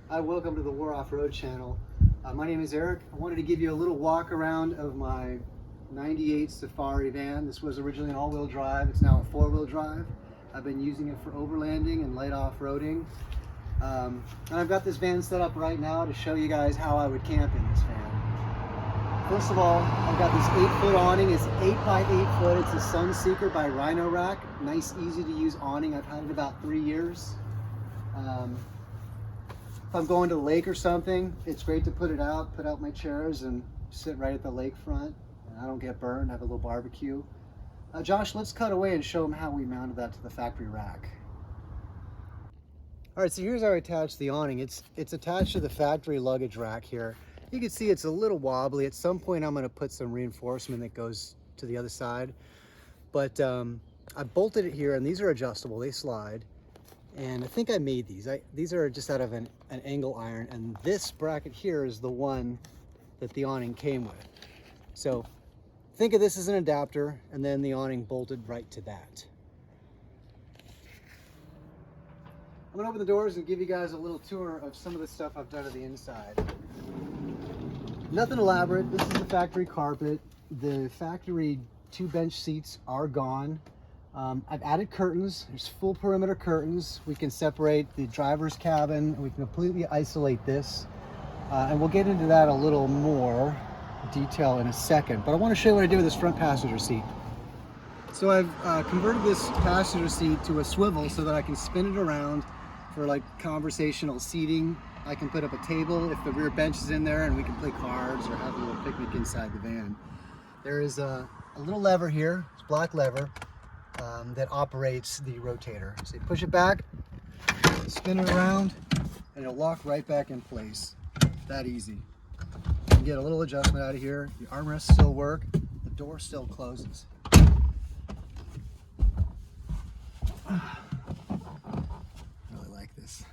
Hi, welcome to the War Off-Road channel. My name is Eric. I wanted to give you a little walk around of my 98 Safari van. This was originally an all-wheel drive. It's now a four-wheel drive. I've been using it for overlanding and light off-roading. And I've got this van set up right now to show you guys how I would camp in this van. First of all, I've got this 8-foot awning. It's 8 by 8 foot. It's a Sunseeker by Rhino Rack. Nice, easy to use awning. I've had it about 3 years. If I'm going to the lake or something, it's great to put out my chairs and sit right at the lakefront. And I don't get burned, have a little barbecue. Josh, let's cut away and show them how we mounted that to the factory rack. All right, so here's how I attach the awning. It's attached to the factory luggage rack here. You can see it's a little wobbly. At some point I'm gonna put some reinforcement that goes to the other side. But I bolted it here, and these are adjustable, they slide. And I think I made these. These are just out of an angle iron, and this bracket here is the one that the awning came with. So think of this as an adapter, and then the awning bolted right to that. I'm gonna open the doors and give you guys a little tour of some of the stuff I've done to the inside. Nothing elaborate. This is the factory carpet. The factory 2 bench seats are gone. I've added curtains. There's full perimeter curtains. We can separate the driver's cabin. We can completely isolate this. And we'll get into that a little more detail in a second. But I want to show you what I did with this front passenger seat. So I've converted this passenger seat to a swivel so that I can spin it around for like conversational seating. I can put up a table if the rear bench is in there, and we can play cards or have a little picnic inside the van. There is a little lever here. It's a black lever. That operates the rotator. So you push it back, spin it around, and it'll lock right back in place. That easy. You can get a little adjustment out of here. The armrests still work. The door still closes. Really like this.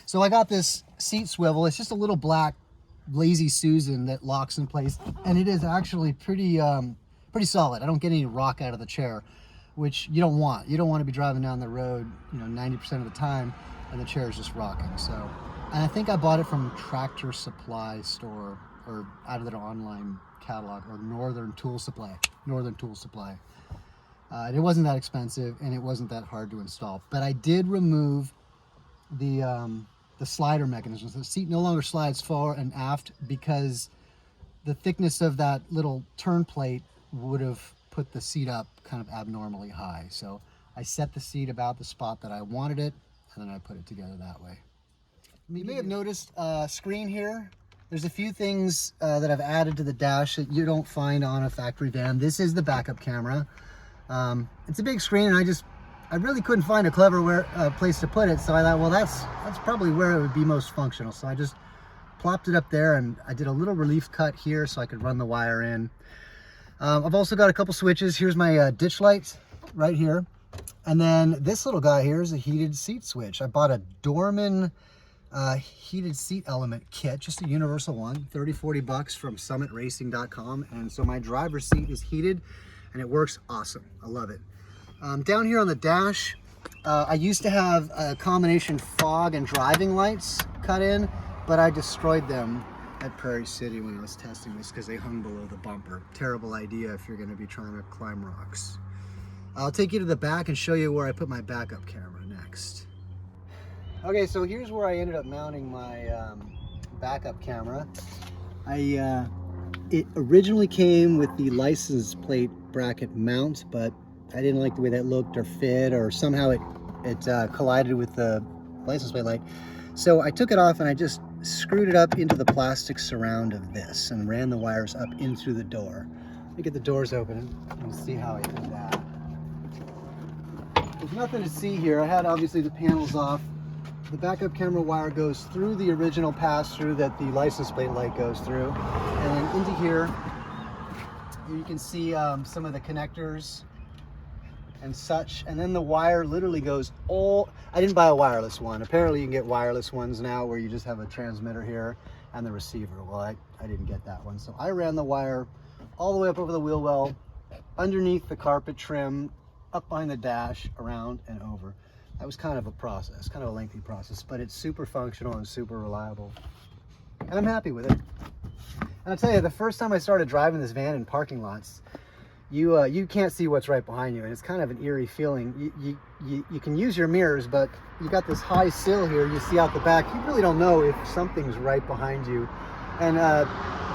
So I got this seat swivel. It's just a little black Lazy Susan that locks in place, and it is actually pretty solid. I don't get any rock out of the chair, which you don't want. You don't want to be driving down the road, 90% of the time, and the chair is just rocking. So, and I think I bought it from Tractor Supply store, or out of their online catalog, or Northern Tool Supply. And it wasn't that expensive, and it wasn't that hard to install. But I did remove the slider mechanism. So the seat no longer slides forward and aft because the thickness of that little turn plate would have put the seat up kind of abnormally high. So I set the seat about the spot that I wanted it, and then I put it together that way. You may have noticed a screen here. There's a few things that I've added to the dash that you don't find on a factory van. This is the backup camera. It's a big screen, and I really couldn't find a clever place to put it. So I thought, well, that's probably where it would be most functional. So I just plopped it up there, and I did a little relief cut here so I could run the wire in. I've also got a couple switches. Here's my ditch lights right here. And then this little guy here is a heated seat switch. I bought a Dorman heated seat element kit, just a universal one, 30-40 bucks from summitracing.com. And so my driver's seat is heated, and it works awesome. I love it. Down here on the dash, I used to have a combination fog and driving lights cut in, but I destroyed them at Prairie City when I was testing this because they hung below the bumper. Terrible idea if you're going to be trying to climb rocks. I'll take you to the back and show you where I put my backup camera next. Okay, so here's where I ended up mounting my backup camera. It originally came with the license plate bracket mount, but I didn't like the way that looked or fit, or somehow it collided with the license plate light. So I took it off and I just screwed it up into the plastic surround of this and ran the wires up in through the door. Let me get the doors open and see how I did that. There's nothing to see here. I had obviously the panels off. The backup camera wire goes through the original pass-through that the license plate light goes through. And then into here, you can see some of the connectors and such, and then the wire literally goes I didn't buy a wireless one. Apparently you can get wireless ones now where you just have a transmitter here and the receiver. Well, I didn't get that one, so I ran the wire all the way up over the wheel well, underneath the carpet trim, up behind the dash, around and over. That was kind of a process, kind of a lengthy process, but it's super functional and super reliable. And I'm happy with it. And I'll tell you, the first time I started driving this van in parking lots, you can't see what's right behind you, and it's kind of an eerie feeling. You can use your mirrors, but you got this high sill here, you see out the back, you really don't know if something's right behind you. And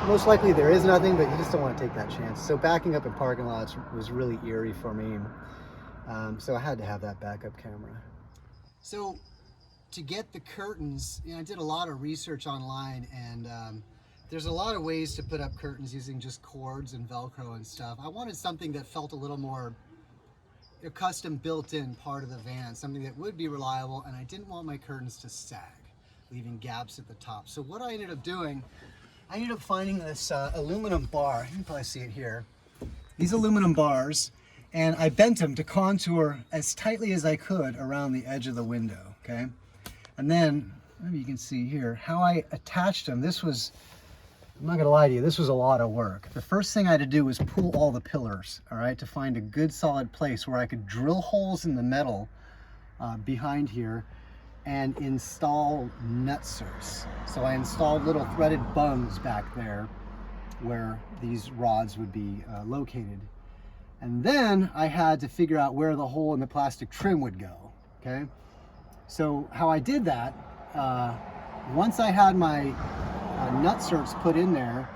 most likely there is nothing, but you just don't want to take that chance. So backing up in parking lots was really eerie for me. So I had to have that backup camera. So to get the curtains, I did a lot of research online, and there's a lot of ways to put up curtains using just cords and Velcro and stuff. I wanted something that felt a little more a custom built-in part of the van, something that would be reliable, and I didn't want my curtains to sag, leaving gaps at the top. So what I ended up doing, I ended up finding this aluminum bar. You can probably see it here. These aluminum bars, and I bent them to contour as tightly as I could around the edge of the window, okay? And then, maybe you can see here, how I attached them. This was, I'm not gonna lie to you, this was a lot of work. The first thing I had to do was pull all the pillars, all right, to find a good solid place where I could drill holes in the metal behind here and install nutserts. So I installed little threaded bungs back there where these rods would be located. And then I had to figure out where the hole in the plastic trim would go, okay? So how I did that, once I had my nutserts put in there,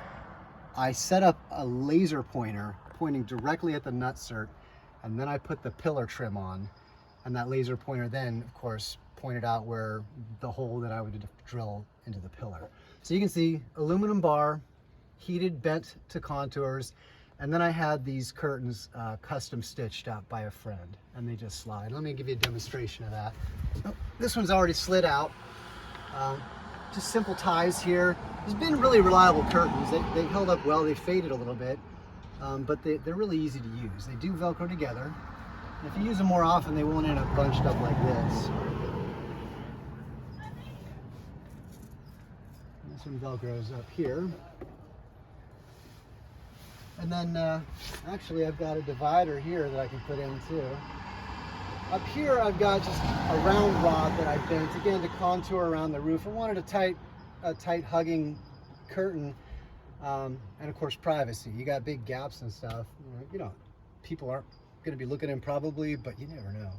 I set up a laser pointer pointing directly at the nutsert, and then I put the pillar trim on, and that laser pointer then, of course, pointed out where the hole that I would drill into the pillar. So you can see aluminum bar, heated, bent to contours, and then I had these curtains custom stitched out by a friend, and they just slide. Let me give you a demonstration of that. Oh, this one's already slid out. Just simple ties here. There's been really reliable curtains. They held up well. They faded a little bit, but they're really easy to use. They do Velcro together. And if you use them more often, they won't end up bunched up like this. This one Velcros up here. And then actually I've got a divider here that I can put in too. Up here I've got just a round rod that I bent, again, to contour around the roof. I wanted a tight hugging curtain, and of course privacy. You got big gaps and stuff. You know, people aren't going to be looking in probably, but you never know.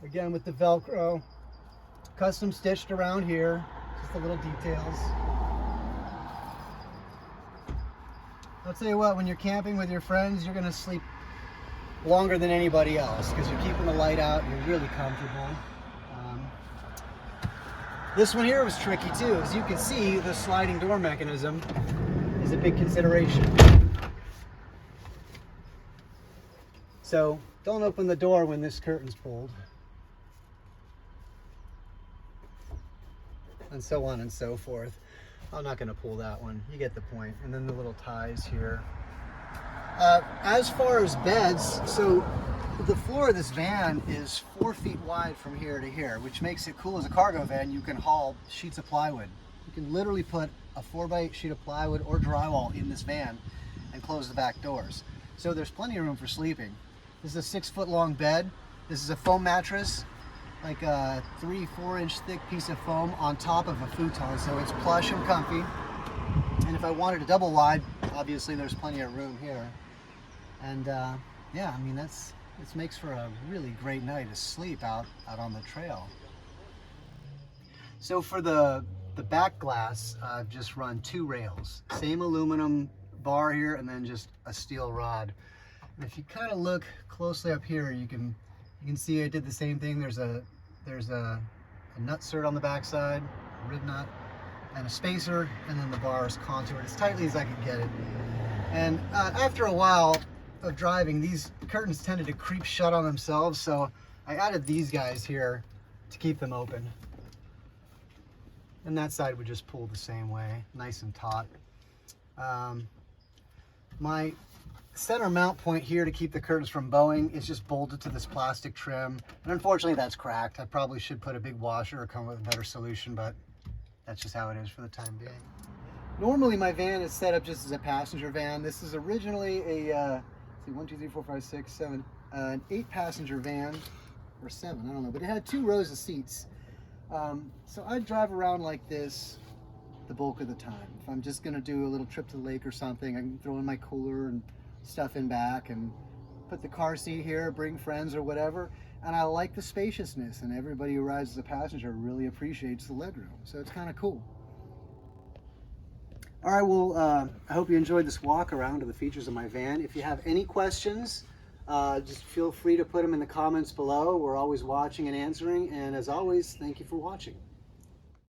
Again with the Velcro, custom stitched around here. Just the little details. I'll tell you what, when you're camping with your friends, you're gonna sleep longer than anybody else because you're keeping the light out, you're really comfortable. This one here was tricky too. As you can see, the sliding door mechanism is a big consideration. So don't open the door when this curtain's pulled. And so on and so forth. I'm not going to pull that one. You get the point. And then the little ties here. As far as beds, so the floor of this van is 4 feet wide from here to here, which makes it cool as a cargo van. You can haul sheets of plywood. You can literally put a 4x8 sheet of plywood or drywall in this van and close the back doors. So there's plenty of room for sleeping. This is a 6 foot long bed. This is a foam mattress, like a 3-4 inch thick piece of foam on top of a futon, so it's plush and comfy. And if I wanted a double wide, obviously there's plenty of room here. And yeah, I mean, this makes for a really great night to sleep out on the trail. So for the back glass, I've just run 2 rails, same aluminum bar here, and then just a steel rod. And if you kind of look closely up here, you can see I did the same thing. There's a nutsert on the backside, a rib nut, and a spacer, and then the bar is contoured as tightly as I could get it. And after a while of driving, these curtains tended to creep shut on themselves, so I added these guys here to keep them open. And that side would just pull the same way, nice and taut. My center mount point here to keep the curtains from bowing is just bolted to this plastic trim, and unfortunately that's cracked. I probably should put a big washer or come with a better solution, but that's just how it is for the time being. Normally my van is set up just as a passenger van. This is originally a see, 1, 2, 3, 4, 5, 6, 7, an 8-passenger van, or 7, I don't know, but it had 2 rows of seats. So I'd drive around like this the bulk of the time. If I'm just gonna do a little trip to the lake or something, I can throw in my cooler and stuff in back and put the car seat here, bring friends or whatever. And I like the spaciousness, and everybody who rides as a passenger really appreciates the legroom. So it's kind of cool. All right, well, I hope you enjoyed this walk around of the features of my van. If you have any questions, just feel free to put them in the comments below. We're always watching and answering. And as always, thank you for watching.